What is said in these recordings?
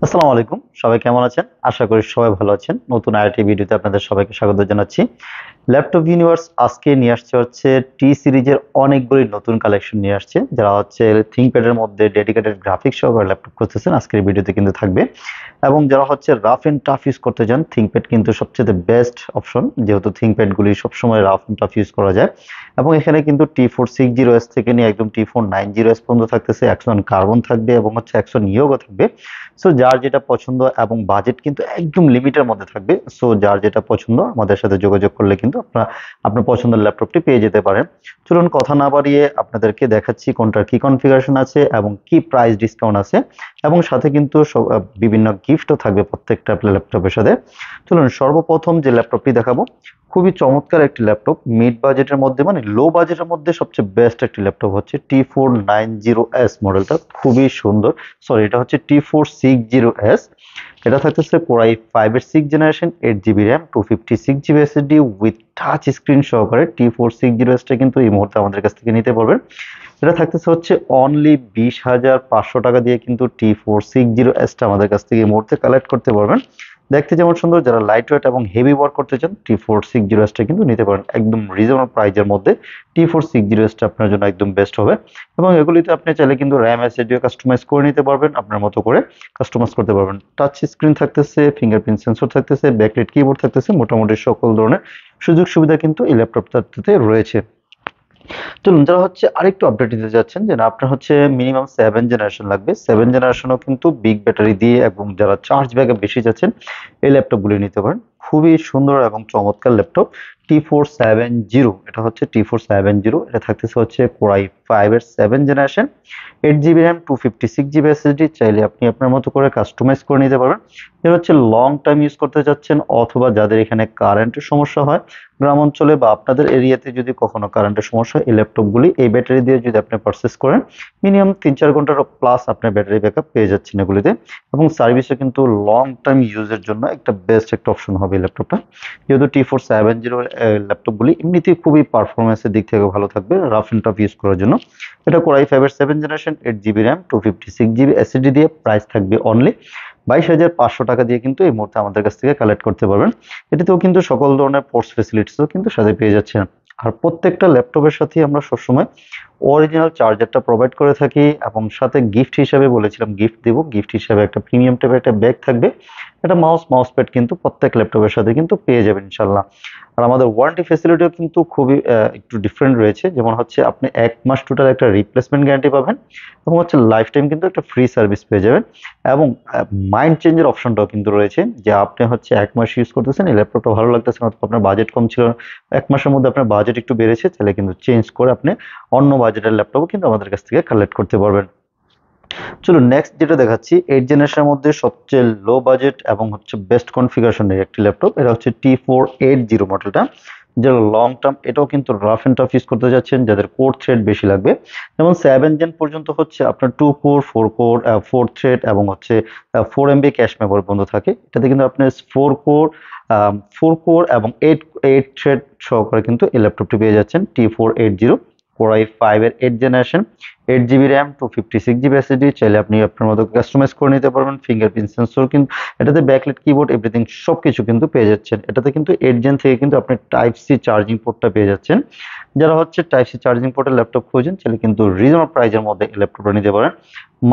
আসসালামু আলাইকুম, সবাই কেমন আছেন? আশা করি সবাই ভালো আছেন। নতুন আরেকটি ভিডিওতে আপনাদের সবাইকে স্বাগত জানাচ্ছি। ল্যাপটপ ইউনিভার্স আজকে নিয়ে আসছে হচ্ছে টি সিরিজের অনেকগুলি নতুন কালেকশন নিয়ে আসছে। যারা হচ্ছে থিংকপ্যাডের মধ্যে ডেডিকেটেড গ্রাফিক্স সহকারে ল্যাপটপ করতেছেন আজকের ভিডিওতে কিন্তু থাকবে। এবং যারা হচ্ছে রাফ এন্ড টাফ ইউজ করতে চান, থিংকপ্যাড কিন্তু সবচেয়ে বেস্ট অপশন, যেহেতু থিংকপ্যাডগুলি সবসময় রাফ এন্ড টাফ ইউজ করা যায়। এবং এখানে কিন্তু T460S থেকে নিয়ে একদম T490S পর্যন্ত থাকতেছে, অ্যাক্সন কার্বন থাকবে এবং হচ্ছে অ্যাক্সন ইয়োগো থাকবে। সো যার যেটা পছন্দ এবং বাজেট কিন্তু একদম লিমিটের মধ্যে থাকবে। সো যার যেটা পছন্দ আমাদের সাথে যোগাযোগ করলে কিন্তু আপনারা আপনার পছন্দের ল্যাপটপটি পেয়ে যেতে পারেন। চলুন কথা না বাড়িয়ে আপনাদেরকে দেখাচ্ছি কোনটার কি কনফিগারেশন আছে এবং কি প্রাইস ডিসকাউন্ট আছে, এবং সাথে কিন্তু বিভিন্ন গিফটও থাকবে প্রত্যেকটা ল্যাপটপের সাথে। চলুন সর্বপ্রথম যে ল্যাপটপটি দেখাবো, খুবই চমৎকার একটি ল্যাপটপ, মিড বাজেটের মধ্যে মানে লো বাজেটের মধ্যে সবচেয়ে বেস্ট একটি ল্যাপটপ হচ্ছে T490S মডেলটা, খুবই সুন্দর। সরি, এটা হচ্ছে T460S। এটা থাকতেছে Core i5 এর 6th generation, 8 GB RAM, 256 GB SSD with touch screen সহকারে। T460S টা কিন্তু এই মুহূর্তে আমাদের কাছ থেকে নিতে পারবেন। এটা থাকতেছে হচ্ছে অনলি 20,500 টাকা দিয়ে কিন্তু T460S টা আমাদের কাছ থেকে এই মুহূর্তে কালেক্ট করতে পারবেন। দেখতে যেমন সুন্দর, যারা লাইট ওয়েট এবং হেভি ওয়ার্ক করতে চান T460S টা কিন্তু নিতে পারেন একদম রিজনেবল প্রাইজের মধ্যে। T460S টা আপনার জন্য একদম বেস্ট হবে। এবং এগুলিতে আপনি চাইলে কিন্তু র্যাম এসএসডিও কাস্টমাইজ করে নিতে পারবেন, আপনার মতো করে কাস্টমাইজ করতে পারবেন। টাচ স্ক্রিন থাকতেছে, ফিঙ্গারপ্রিন্ট সেন্সর থাকতেছে, ব্যাকলাইট কিবোর্ড থাকতেছে, মোটামুটি সকল ধরনের সুযোগ সুবিধা কিন্তু এই ল্যাপটপটাতে রয়েছে। চলুন, যারা হচ্ছে আরেকটু আপডেট দিতে যাচ্ছেন যে না আপনার হচ্ছে মিনিমাম 7 জেনারেশন লাগবে, 7 জেনারেশনও কিন্তু বিগ ব্যাটারি দিয়ে, এবং যারা চার্জ ব্যাকআপ বেশি যাচ্ছেন এই ল্যাপটপগুলি নিতে পারেন। খুবই সুন্দর এবং চমৎকার ল্যাপটপ T470। এটা হচ্ছে T470, এটা থাকতেছে হচ্ছে Core i5 এর 7 generation, 8 GB RAM, 256 GB SSD। চাইলে আপনি আপনার মতো করে কাস্টমাইজ করে নিতে পারবেন। এটা হচ্ছে লং টাইম ইউজ করতে চাচ্ছেন, অথবা যাদের এখানে কারেন্টের সমস্যা হয় গ্রাম অঞ্চলে বা আপনাদের এরিয়াতে যদি কখনো কারেন্টের সমস্যা হয়, এই ল্যাপটপগুলি এই ব্যাটারি দিয়ে যদি আপনি পারচেস করেন মিনিমাম 3-4 ঘন্টার প্লাস আপনার ব্যাটারি ব্যাকআপ পেয়ে যাচ্ছেন এগুলিতে। এবং সার্ভিসও কিন্তু লং টাইম ইউজের জন্য একটা বেস্ট একটা অপশন হবে এই ল্যাপটপটা। যেহেতু T470 ল্যাপটপগুলি এমনিতেই খুবই পারফরমেন্সের দিক থেকে ভালো থাকবে রাফ এন্ড টাফ ইউজ করার জন্য। এটা Core i5 এর 7 generation, 8 GB RAM, 256 GB SSD দিয়ে। প্রাইস থাকবে অনলি 22,500 টাকা দিয়ে কিন্তু এই মুহূর্তে আমাদের কাছ থেকে কালেক্ট করতে পারবেন। এটাতেও কিন্তু সকল ধরনের পোর্টস ফেসিলিটিসও কিন্তু সাথে পেয়ে যাচ্ছেন। আর প্রত্যেকটা ল্যাপটপের সাথেই আমরা সবসময় অরিজিনাল চার্জারটা প্রোভাইড করে থাকি, এবং সাথে গিফট হিসাবে বলেছিলাম গিফট দেব, গিফট হিসাবে একটা প্রিমিয়াম টাইপের একটা ব্যাগ থাকবে, একটা মাউস প্যাড কিন্তু প্রত্যেক ল্যাপটপের সাথে কিন্তু পেয়ে যাবেন ইনশাল্লাহ। আর আমাদের ওয়ারেন্টি ফেসিলিটিও কিন্তু খুবই একটু ডিফারেন্ট রয়েছে, যেমন হচ্ছে আপনি 1 মাস টোটাল একটা রিপ্লেসমেন্ট গ্যারান্টি পাবেন, এবং হচ্ছে লাইফ টাইম কিন্তু একটা ফ্রি সার্ভিস পেয়ে যাবেন। এবং মাইন্ড চেঞ্জের অপশনটাও কিন্তু রয়েছে, যে আপনি হচ্ছে 1 মাস ইউজ করতেছেন, এই ল্যাপটপটা ভালো লাগতেছে না, অথবা আপনার বাজেট কম ছিল, 1 মাসের মধ্যে আপনার বাজেট একটু বেড়েছে, তাহলে কিন্তু চেঞ্জ করে আপনি অন্য বাজেটের ল্যাপটপও কিন্তু আমাদের কাছ থেকে কালেক্ট করতে পারবেন। চলুন নেক্সট যেটা দেখাচ্ছি, 8 জেনারেশনের মধ্যে সবচেয়ে লো বাজেট এবং হচ্ছে বেস্ট কনফিগারেশনের একটি ল্যাপটপ। এটা হচ্ছে T480 মডেলটা, যারা লং টার্ম এটাও কিন্তু রাফ এন্ড টাফ ইউজ করতে যাচ্ছেন, যাদের কোর থ্রেড বেশি লাগবে। যেমন 7 জেন পর্যন্ত হচ্ছে আপনার 2 কোর, 4 কোর, 4 থ্রেড এবং হচ্ছে 4 MB ক্যাশ মেমোরি বন্ধ থাকে। এটাতে কিন্তু আপনার 4 কোর এবং 8 থ্রেড সহকারে কিন্তু এই ল্যাপটপটি পেয়ে যাচ্ছেন T480। Core i5 এর 8 generation, 8 GB RAM, 256 GB SSD। চাইলে আপনি আপনার মতো কাস্টমাইজ করে নিতে পারবেন। ফিঙ্গারপ্রিন্ট সেন্সর কিন্তু এটাতে, ব্যাকলাইট কিবোর্ড, এভরিথিং সবকিছু কিন্তু পেয়ে যাচ্ছেন। এটাতে কিন্তু 8 জেন থেকে কিন্তু আপনি টাইপ সি চার্জিং পোর্টটা পেয়ে যাচ্ছেন। যারা হচ্ছে টাইপ সি চার্জিং পোর্টের ল্যাপটপ খুঁজছেন, চাইলে কিন্তু রিজনেবল প্রাইজের মধ্যে এই ল্যাপটপটা নিতে পারেন।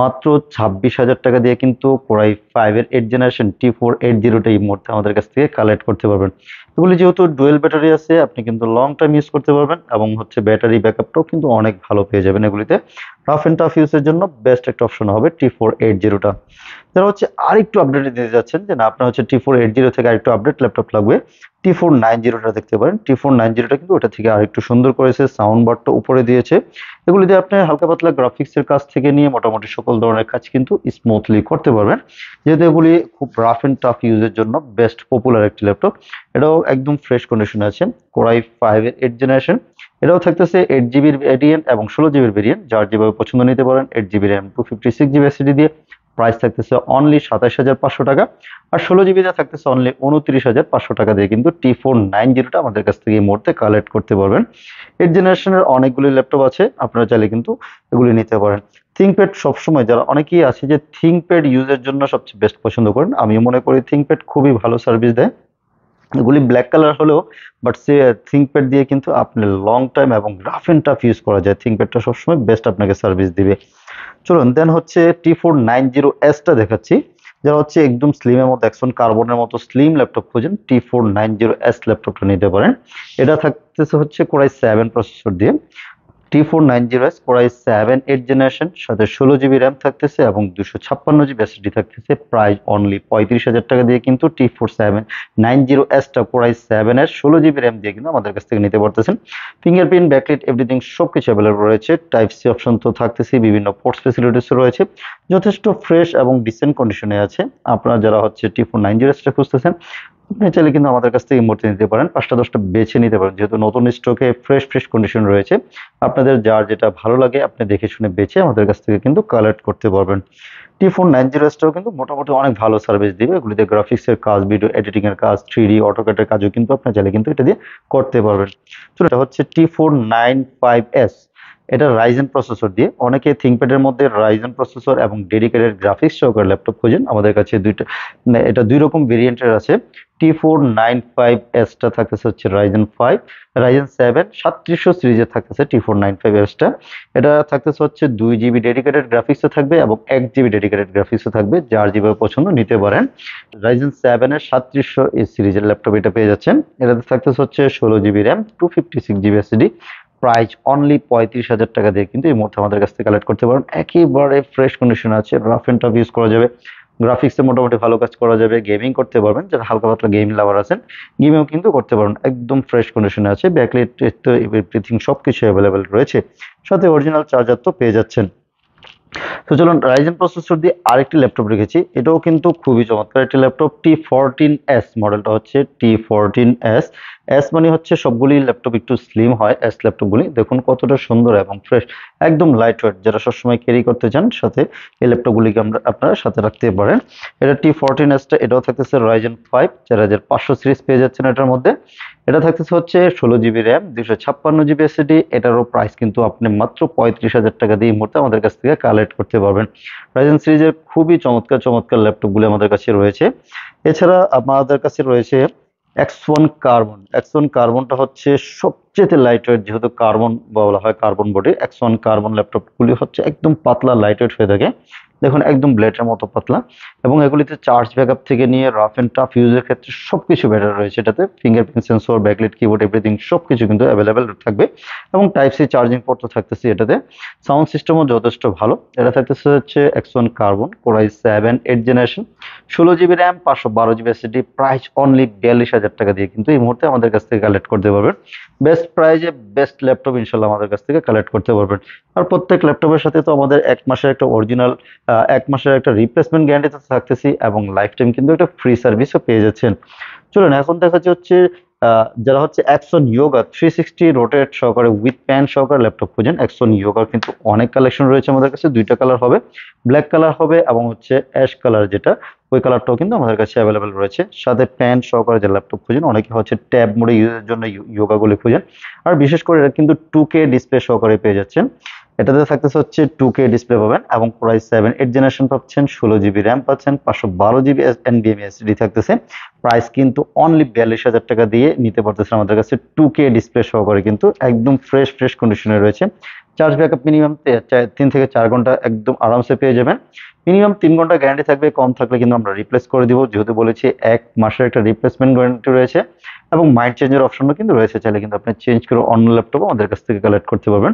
মাত্র 26,000 টাকা দিয়ে কিন্তু Core i5 এর 8 জেনারেশন T480 এই মুহূর্তে আমাদের কাছ থেকে কালেক্ট করতে পারবেন। এগুলি যেহেতু ডুয়েল ব্যাটারি আছে, আপনি কিন্তু লং টাইম ইউজ করতে পারবেন, এবং হচ্ছে ব্যাটারি ব্যাকআপটাও কিন্তু অনেক ভালো পেয়ে যাবেন এগুলিতে। রাফ এন্ড টাফ ইউজের জন্য বেস্ট একটা অপশন হবে T480টা। যারা হচ্ছে আরেকটু আপডেট দিতে যাচ্ছেন যে না আপনার হচ্ছে T480 থেকে আরেকটু আপডেট ল্যাপটপ লাগবে, T490টা দেখতে পারেন। T490টা কিন্তু ওটা থেকে আরেকটু সুন্দর করেছে, সাউন্ড বারটা উপরে দিয়েছে। এগুলিতে আপনি হালকা পাতলা গ্রাফিক্সের কাজ থেকে নিয়ে মোটামুটি সকল ধরনের কাজ কিন্তু স্মুথলি করতে পারবেন, যেহেতু এগুলি খুব রাফ এন্ড টাফ ইউজের জন্য বেস্ট পপুলার একটি ল্যাপটপ। এটাও একদম ফ্রেশ কন্ডিশনে আছে, Core i5 এর 8 জেনারেশন। এটাও থাকতেছে 8 GB ভেরিয়েন্ট এবং 16 GB ভেরিয়েন্ট, যার যেভাবে পছন্দ নিতে পারেন। 8 GB র্যাম, 256 GB SSD দিয়ে। প্রাইস থাকতেছে অনলি 27,500 টাকা। আর 16 GB থাকতেছে অনলি 29,500 টাকা দিয়ে কিন্তু T490টা আমাদের কাছ থেকে এই মুহূর্তে কালেক্ট করতে পারবেন। 8 জেনারেশনের অনেকগুলি ল্যাপটপ আছে, আপনারা চাইলে কিন্তু এগুলি নিতে পারেন। থিংকপ্যাড সবসময় যারা অনেকেই আছে যে থিংকপ্যাড ইউজের জন্য সবচেয়ে বেস্ট পছন্দ করেন, আমি মনে করি থিংকপ্যাড খুবই ভালো সার্ভিস দেয়। এগুলি ব্ল্যাক কালার হলেও বাট সে থিংকপ্যাড দিয়ে কিন্তু আপনি লং টাইম এবং রাফ এন্ড টাফ ইউজ করা যায়, থিংকপ্যাডটা সবসময় বেস্ট আপনাকে সার্ভিস দিবে। চলুন দেন হচ্ছে T490S টা দেখাচ্ছি। যারা হচ্ছে একদম স্লিমের মতো অ্যাক্সন কার্বনের মতো স্লিম ল্যাপটপ খোঁজেন, T490S ল্যাপটপটা নিতে পারেন। এটা থাকতেছে হচ্ছে কোরাই 7 প্রসেসর দিয়ে। T490S কোরাই 7 8 জেনারেশন, সাথে 16 জিবি র্যাম থাকতেছে এবং 256 জিবি এসএসডি থাকতেছে। প্রাইস অনলি 35,000 টাকা দিয়ে কিন্তু T490S টা কোরাই 7 এর 16 জিবি র্যাম দিয়ে কিন্তু আমাদের কাছ থেকে নিতে পারতেছেন। ফিঙ্গারপ্রিন্ট, ব্যাকলাইট, এভরিথিং সবকিছু অ্যাভেলেবল রয়েছে। টাইপ সি অপশন তো থাকতেছে, বিভিন্ন পোর্টস ফেসিলিটিস রয়েছে, যথেষ্ট ফ্রেশ এবং ডিসেন্ট কন্ডিশনে আছে। আপনারা যারা হচ্ছে T490S টা খুঁজতেছেন, আপনি চাইলে কিন্তু আমাদের কাছ থেকে এই মুহূর্তে নিতে পারেন, 5টা 10টা বেছে নিতে পারেন, যেহেতু নতুন স্টকে ফ্রেশ ফ্রেশ কন্ডিশন রয়েছে। আপনাদের যার যেটা ভালো লাগে আপনি দেখে শুনে বেছে আমাদের কাছ থেকে কিন্তু কালেক্ট করতে পারবেন। T490S-টাও কিন্তু মোটামুটি অনেক ভালো সার্ভিস দিবে। এগুলিতে গ্রাফিক্সের কাজ, ভিডিও এডিটিং এর কাজ, 3D অটোক্যাডের কাজও কিন্তু আপনি চাইলে কিন্তু এটা দিয়ে করতে পারবেন। তো এটা হচ্ছে T495S। এটা রাইজেন প্রসেসর দিয়ে। অনেকে থিংকপ্যাডের মধ্যে রাইজেন প্রসেসর এবং ডেডিকেটেড গ্রাফিক্স সহকারে ল্যাপটপ খোঁজেন, আমাদের কাছে দুইটা, এটা দুই রকম ভেরিয়েন্টের আছে। T495S-টা থাকতেছে হচ্ছে রাইজেন 5, রাইজেন 7 3700 সিরিজে থাকতেছে T495S-টা। এটা থাকতেছে হচ্ছে 2 জিবি ডেডিকেটেড গ্রাফিক্সও থাকবে এবং 1 জিবি ডেডিকেটেড গ্রাফিক্সও থাকবে, যার যেভাবে পছন্দ নিতে পারেন। রাইজেন 7 এর 3700 এই সিরিজের ল্যাপটপ এটা পেয়ে যাচ্ছেন। এটাতে থাকতেছে হচ্ছে 16 GB RAM, 256 GB SSD. Price only 35,000 টাকা দিয়ে কিন্তু এই মুহূর্তে আমাদের কাছ থেকে কালেক্ট করতে পারেন। একেবারে ফ্রেশ কন্ডিশন আছে, রাফ এন্ড টাফ ইউজ করা যাবে, গ্রাফিক্সে মোটামুটি ভালো কাজ করা যাবে, গেমিং করতে পারবেন, যারা হালকা পাতলা গেম লাভার আছেন গেমেও কিন্তু করতে পারবেন। একদম ফ্রেশ কন্ডিশনে আছে, ব্যাকলাইট তো এভরিথিং সবকিছু অ্যাভেলেবেল রয়েছে, সাথে অরিজিনাল চার্জার তো পেয়ে যাচ্ছেন। তো চলুন রাইজেন প্রসেসর দিয়ে আরেকটি ল্যাপটপ রেখেছি, এটাও কিন্তু খুবই চমৎকার একটি ল্যাপটপ। T14S মডেলটা হচ্ছে T14S। এস মানে হচ্ছে সবগুলি ল্যাপটপ একটু স্লিম হয়, এস ল্যাপটপগুলি দেখুন কতটা সুন্দর এবং ফ্রেশ, একদম লাইট ওয়েট, যারা সবসময় ক্যারি করতে চান সাথে এই ল্যাপটপগুলিকে আপনারা সাথে রাখতে পারেন। এটা T14S-টা, এটাও থাকতেছে রাইজেন 5 4500 সিরিজ পেয়ে যাচ্ছেন এটার মধ্যে। এটা থাকতেছে হচ্ছে 16 জিবি র্যাম, 256 জিবি এসএসডি। এটারও প্রাইস কিন্তু আপনি মাত্র 35,000 টাকা দিয়ে এই মুহূর্তে আমাদের কাছ থেকে কালেক্ট করতে পারবেন। রাইজেন সিরিজের খুবই চমৎকার চমৎকার ল্যাপটপগুলি আমাদের কাছে রয়েছে। এছাড়া আমাদের কাছে রয়েছে X1 কার্বন। X1 কার্বনটা হচ্ছে সবচেয়ে লাইট ওয়েট, যেহেতু কার্বন বলা হয় কার্বন বডি। X1 কার্বন ল্যাপটপগুলি হচ্ছে একদম পাতলা লাইট ওয়েট হয়ে থাকে, দেখুন একদম ব্লেডের মতো পাতলা, এবং এগুলিতে চার্জ ব্যাকআপ থেকে নিয়ে রাফ এন্ড টাফ ইউজের ক্ষেত্রে সবকিছু বেটার রয়েছে এটাতে। Fingerprint sensor, backlight, keyboard everything সবকিছু কিন্তু অ্যাভেলেবেল থাকবে, এবং টাইপ সি চার্জিং পোর্ট তো থাকতেছে এটাতে। সাউন্ড সিস্টেমও যথেষ্ট ভালো। এটা থাকতেছে হচ্ছে X1 carbon core i 7 8 generation, 16 GB RAM, 512 GB SSD. Price only 42,000 টাকা দিয়ে কিন্তু এই মুহূর্তে আমাদের কাছ থেকে কালেক্ট করতে পারবেন। বেস্ট প্রাইজে বেস্ট ল্যাপটপ ইনশাল্লাহ আমাদের কাছ থেকে কালেক্ট করতে পারবেন। আর প্রত্যেক ল্যাপটপের সাথে তো আমাদের 1 মাসের একটা অরিজিনাল, 1 মাসের একটা রিপ্লেসমেন্ট গ্যারান্টি তো থাকতেছি, এবং লাইফ টাইম কিন্তু একটা ফ্রি সার্ভিসও পেয়ে যাচ্ছেন। চলুন এখন দেখা হচ্ছে যারা হচ্ছে Axon Yoga 360 রোটেট সহকারে উইথ প্যান সহকারে ল্যাপটপ খুঁজেন, Axon Yoga কিন্তু অনেক কালেকশন রয়েছে আমাদের কাছে। দুইটা কালার হবে, ব্ল্যাক কালার হবে এবং হচ্ছে অ্যাশ কালার, যেটা ওই কালারটাও কিন্তু আমাদের কাছে অ্যাভেলেবেল রয়েছে। সাথে প্যান সহকারে যে ল্যাপটপ খুঁজেন, অনেকে হচ্ছে ট্যাব মোডে ইউজের জন্য যোগাগুলি খুঁজেন, আর বিশেষ করে এটা কিন্তু 2K ডিসপ্লে সহকারে পেয়ে যাচ্ছেন। এটাতে থাকতেছে হচ্ছে 2K ডিসপ্লে পাবেন, এবং কোরাই 7 8 জেনারেশন পাচ্ছেন, 16 জিবি র্যাম পাচ্ছেন, 512 জিবি NVMe এসএসডি থাকতেছে। প্রাইস কিন্তু অনলি 42,000 টাকা দিয়ে নিতে পারতেছেন আমাদের কাছে। 2K ডিসপ্লে সহকারে কিন্তু একদম ফ্রেশ ফ্রেশ কন্ডিশনে রয়েছে। চার্জ ব্যাকআপ মিনিমাম 3 থেকে 4 ঘন্টা একদম আরামসে পেয়ে যাবেন। মিনিমাম 3 ঘন্টা গ্যারান্টি থাকবে, কম থাকলে কিন্তু আমরা রিপ্লেস করে দিব, যেহেতু বলেছি 1 মাসের একটা রিপ্লেসমেন্ট গ্যারান্টি রয়েছে, এবং মাইন্ড চেঞ্জের অপশনও কিন্তু রয়েছে, চাইলে কিন্তু আপনি চেঞ্জ করে অন্য ল্যাপটপ আমাদের কাছ থেকে কালেক্ট করতে পারবেন।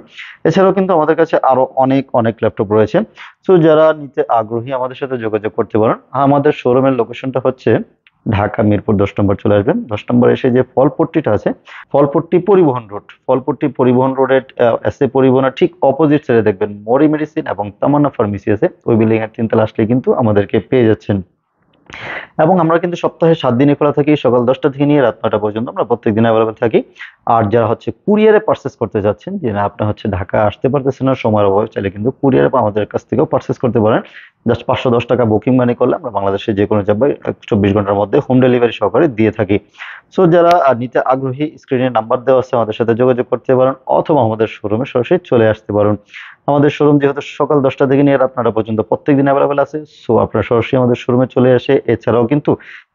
এছাড়াও কিন্তু আমাদের কাছে আরো অনেক অনেক ল্যাপটপ রয়েছে। সো যারা নিতে আগ্রহী আমাদের সাথে যোগাযোগ করতে পারেন। আমাদের শোরুমের লোকেশনটা হচ্ছে ঢাকা মিরপুর 10 নম্বর চলে আসবেন। 10 নম্বর এসে যে ফলপট্টিটা আছে, ফলপট্টি পরিবহন রোড, ফলপট্টি পরিবহন রোডের এসএ পরিবহনের ঠিক অপোজিট সাইডে দেখবেন মরি মেডিসিন এবং তামান্না ফার্মেসি আছে। ওই বিল্ডিং এর 3 তলা আসলে কিন্তু আমাদেরকে পেয়ে যাচ্ছেন। এবং আমরা কিন্তু সপ্তাহে 7 দিনই খোলা থাকি, সকাল 10টা থেকে নিয়ে রাত 9টা পর্যন্ত আমরা প্রত্যেক দিন অ্যাভেলেবেল থাকি। আর যারা হচ্ছে কুরিয়ারে পারচেস করতে যাচ্ছেন, যে না আপনি হচ্ছে ঢাকা আসতে পারতেছেন না, সময়ের অভাবে, চাইলে কিন্তু কুরিয়ারে আমাদের কাছ থেকেও পারচেস করতে পারেন। জাস্ট 510 টাকা বুকিং মানি করলে আমরা বাংলাদেশের যে কোনো জায়গায় 24 ঘন্টার মধ্যে হোম ডেলিভারি সহকারে দিয়ে থাকি। সো যারা নিতে আগ্রহী, স্ক্রিনে নাম্বার দেওয়া আছে, আমাদের সাথে যোগাযোগ করতে পারেন অথবা আমাদের শোরুমে সরাসরি চলে আসতে পারেন। আমাদের শোরুম যেহেতু সকাল 10টা থেকে নিয়ে রাত 9টা পর্যন্ত প্রত্যেকদিন অ্যাভেলেবেল আছে, সো আপনারা সরাসরি আমাদের শোরুমে চলে আসে। এছাড়াও কিন্তু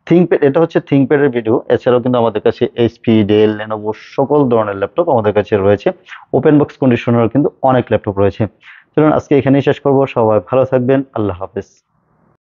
থিংকপ্যাড, এটা হচ্ছে থিংকপ্যাডের ভিডিও, এছাড়াও কিন্তু আমাদের কাছে এইচপি, ডেল, লেনোভো সকল ধরনের ল্যাপটপ আমাদের কাছে রয়েছে। ওপেন বক্স কন্ডিশনার কিন্তু অনেক ল্যাপটপ রয়েছে। চলুন আজকে এখানেই শেষ করব। সবাই ভালো থাকবেন। আল্লাহ হাফেজ।